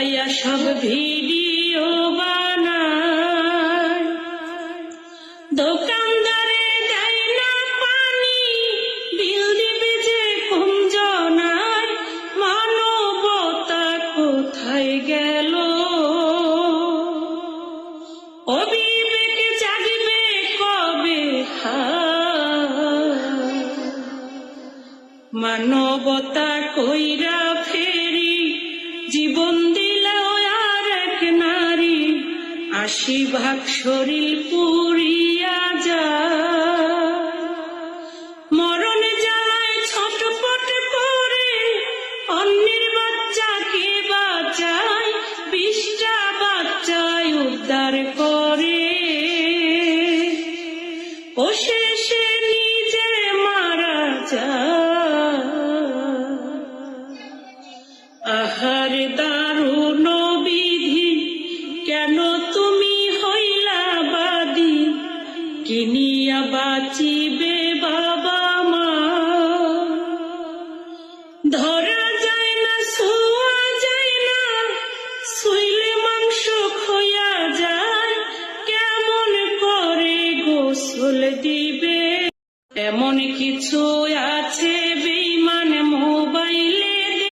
লুকাইয়া সব ভিডিও বানায়, দোকানদারে দেয় না পানি, বিল দিবে যে কুঞ্জনায়, মানবতা কোথায় গেল? অবিবেক জাগবে কবে? মানবতা কইরা ফেরি, জীবন দিল আর এক নারী, ৮০ ভাগ শরীর পুরিয়া যায়। মরণ জ্বালায় ছটপট করে অন্যের বাচ্চাকে বাঁচায়, ২০টা বাচ্চায় উদ্ধার করে, ও শেষে নিজে মারা যায়। আহার দারুণ বিধি, কেন তুমি হইলা বাদী, কিনিয়া বাঁচিবে বাবা মা? ধরা যায় না, ছোঁয়া যায় না, শুইলে মাংস খইয়া যায়, কেমন করে গোসল দিবে? এমন কিছু